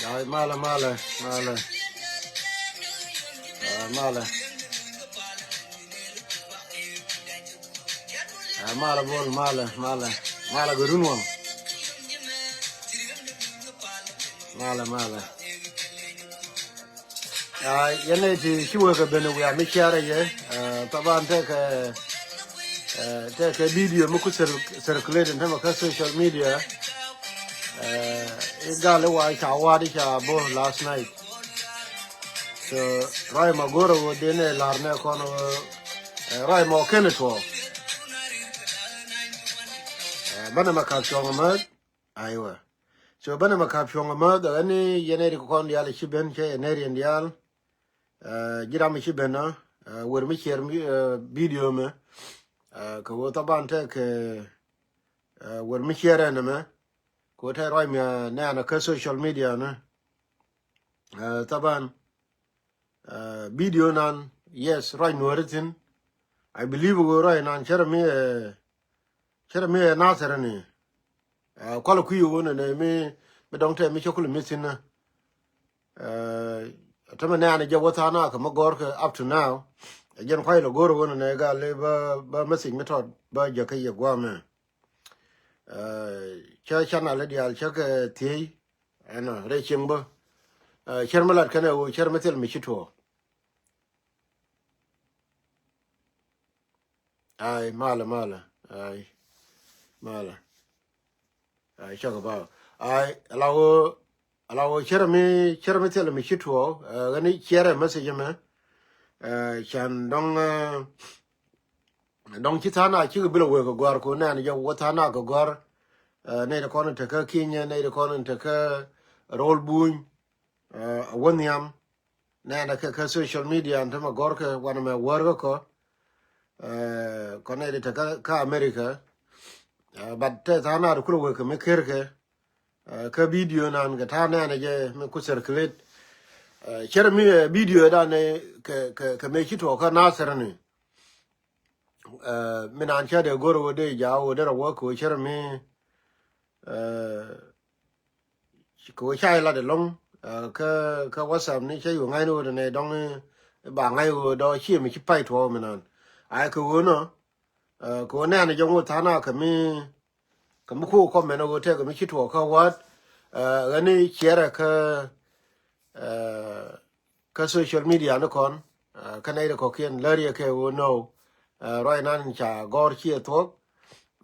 Ay, mala, mala, mala, mala, mala, bol, mala, mala, mala, gurunwang, mala, mala. Yene ti shiwa ka bene we ami share ye, taban take video muku circulate in tema ka social media. Igale wa cha wadi cha bo last night. So Rai Magoro wo dene larne kono Rai mo kenetwo. Bana makap chonga mat aywa. So bana makap chonga mat ani yene ko kon yal shiben che yene yal jira mi shibena wer mi share video me ko wo taban take wer mi share na me ko ta Rai mi na na ka social media na taban video nan yes Rai nuaritin I believe go Rai nan chere mi nasarani kwala kuyu wona ne mi dong te mi chokul misin tama ne ana jawata na ka magor ka up to now again kwai lo goro wona ne ga le ba message method ba je kai ya gwame cha chana le dial cha ka ti ana re chimbo chermalat kana wo chermatel mi chito ai mala ai mala ai cha ka ba ai alawo chermi tel mi chito gani chere message me chan dong chitana chi bilo we ko gor ko na ni jo watana ko gor ne de kono te ka kinya ne de kono te ka rol buñ wonyam ne na ka social media anta ma gor ka wana me war ko ne de te ka America but te tana ru ko we ko me kerke ka video nan ga tana ne je me ku circulate chermi video da ne ka me chito ka nasara ne minan cha de goro de jawo de ro ko chermi ko chai la de long ka WhatsApp ni che yu ngai no de ne dong ba ngai wo do chi mi chi pai to minan ai ko no ko ne ne jong ta na ka mi ko ko me no te ka mi chi to ka wat gani chere ka social media no kon ka ne ko kien lari ke wo no right nan cha gor chi to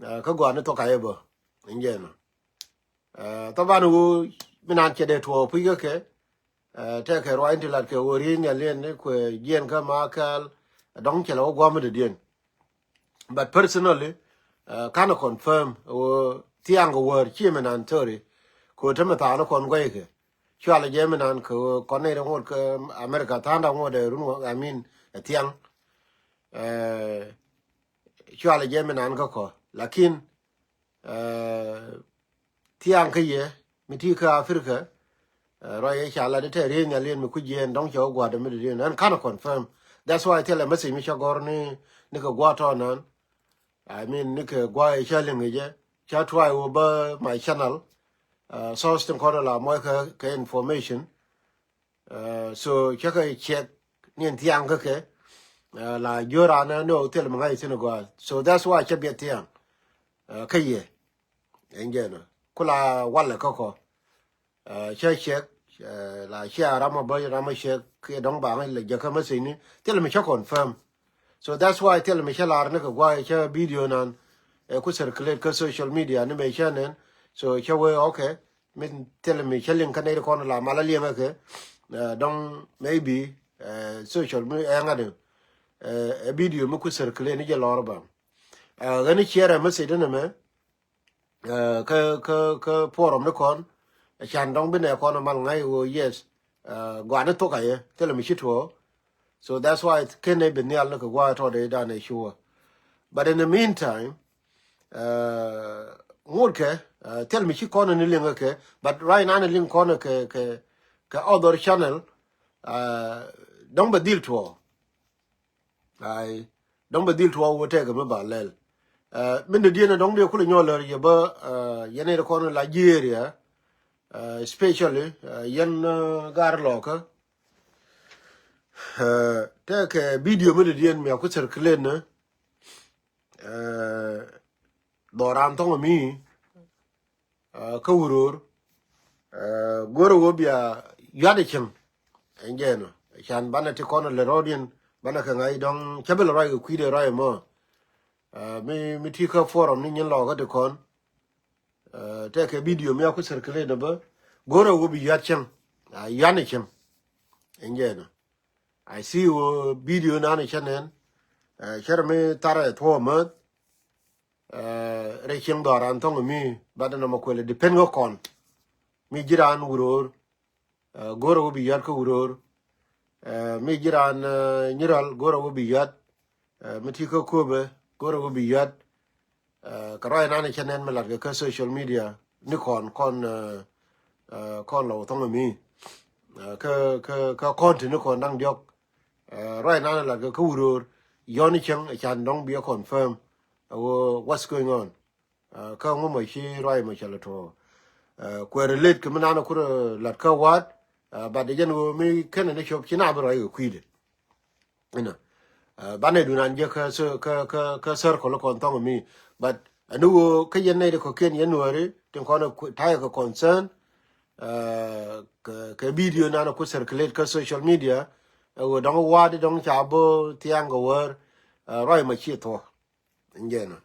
ka gwa ne to ka ebo ngen taban wo minan che de to pi ke te ke right ti la ke wo ri nya len ne ko yen ka ma kal dong che lo gwa me de dien but personally kana confirm wo tiang go wor chi minan tori ko te ma ta no kon gwe ke chwa je minan ko kon ne ro ko America ta nda ngo de ru I mean tiang chwa je minan ko lakin tiang ke ye mi ti ka Africa ro ye cha la de te re nya len mi ku je dong cho gwa de mi de nan kana confirm that's why I tell a message mi cha gor ni ko gwa to nan I mean ni ko gwa e cha len ge cha try over my channel so stem ko la mo ka information so cha ka check ni tiang ke la yora na no tell ma ngai sin go so that's why cha be tiang ke ye engena kula wala ko che check la cha rama ba rama che ke dong ba ngai le ja ka ma sin ni tell me cha confirm so that's why tell me cha la ne ko gwa cha video nan ku circulate ka social media ni me cha nen so cha we okay min tell me cha link ka ne ko la mala li ma ke dong maybe social media ngade video mu ku circulate ni je lor ba gani share message ne me ka forum ne kon chan dong bine kon mal ngai wo yes gwa ne to ka ye tell me chito so that's why can they be near look gwa to they done sure but in the meantime ngorke tell me chi kon ni linga ke but right now ni link kon ke other channel dong ba deal to ai dong ba deal to wo te ga ba lel min de dien dong de ku nyo le ye ba ye ne ko la Nigeria especially yen gar loka take video mi dien mi ku circulate na doran to mi ka wuror goro go bia yade chem engeno chan bana ti kono le rodien bana ka ngai dong chabel roi ku de roi mo mi ti ka forum ni nyen lo ga de kon take video mi ku circulate na ba goro go bia chem yani chem engeno I see you video na ni chanen cherme tara to mo re chem doran to mi badana ma ko le depend go kon mi jiran wuror goro bi yar ko wuror mi jiran nyiral goro bi yat mi ti ko kobe goro bi yat ka roi na ni chanen melar ka social media ni kon lo to mi ka content ni kon dang jok roi na la ka wuror yoni chang chan dong bi confirm what's going on ka ngo mo chi roi mo chala to ko relate ke mana ko lat ka wat ba de jen mi ken ne shop china bro ay ku ide ina ba ne du nan je ka sir ko ko to mi but anu ka yen ne ko ken yen wori tin ko na ta ka concern ka video na ko circulate ka social media wo dong wa de dong cha bo tiang go wer roi ma chi to ngena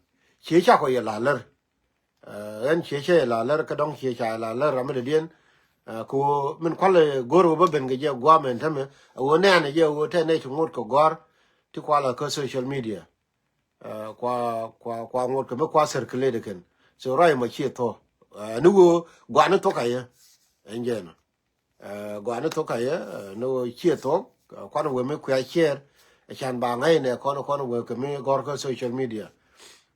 chi cha ko ye la ler en che la ler ka dong che cha la ler ram de dien ko min kwale goro ba ben ge je gwa men tame wo ne ne je wo te ne chu ngot ko gor ti kwala ko social media kwa ngot ko kwa circulate ken so rai ma chi to nu go gwa no to ka ye engena gwa no to ka ye no chi to kwa no we me kwa share chan ba ngai ne ko no we ko me gor ko social media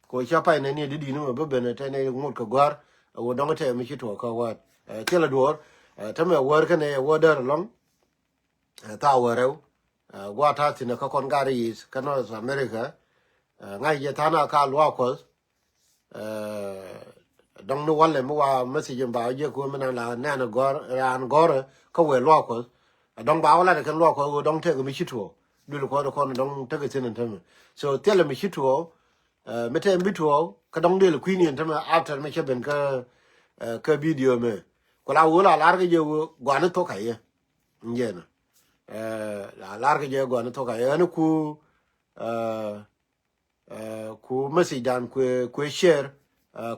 ko cha pa ne ni di no ba ben te ne ngot ko gor wo dong te mi chi to ka wa ke la dor ta me wor ka ne wo der long ta wore gwa ta tin ka kon gari is ka no America ngai je ta na ka lo ko dong no wale mo wa message ba je ko me na la na no gor ran gor ko we lo ko dong ba wala kan lo ko dong te ko mi chi to du ko ko dong te ke tin tem so tele mi chi to me te mi to ka dong de ku ni tem after me che ben ka video me ko la wo la ge je gwa no to ka ye ngena la ge je gwa no to ka ye no ku message dan ku share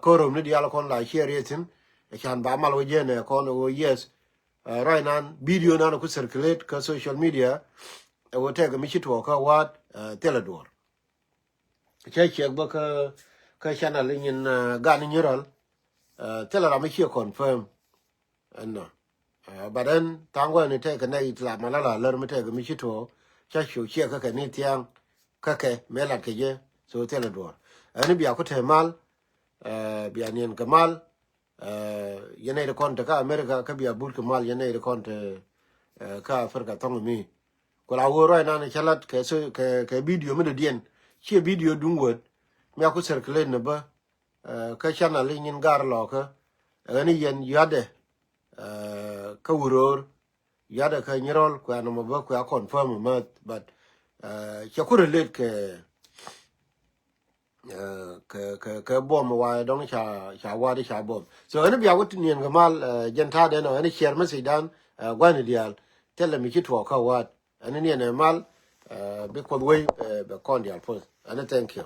ko rom ni dial kon la share yetin chan ba mal wo je ne kon wo yes right now video na ku circulate ka social media wo te ga mi chi to ka wat teledor che ba ka channel in ga ni ral telara mi chi confirm no but then tangwa ni te ka nei tla malala ler mi te ga mi chi to cha shu che ka ni tiang ka ke mela ke je so teledor ani bia ko te mal bia nien ka mal yene de konta ka America ka bia bul ka mal yene de konta ka Africa tong mi ko la wo roi na ne chalat ke so ke video mi de dien che video dung wot mi ko circulate ne ba ka channel nin gar lo ka ani yen yade ka wuror yade ka nyirol ko no ba ko confirm ma but che ko relate ke bom wa dong cha wa de cha bom so ani bia ko tin ga mal jenta de no ani share ma sidan gwani dial tele mi ki to ka wa ani ne mal be ko we be kon dial po ani thank you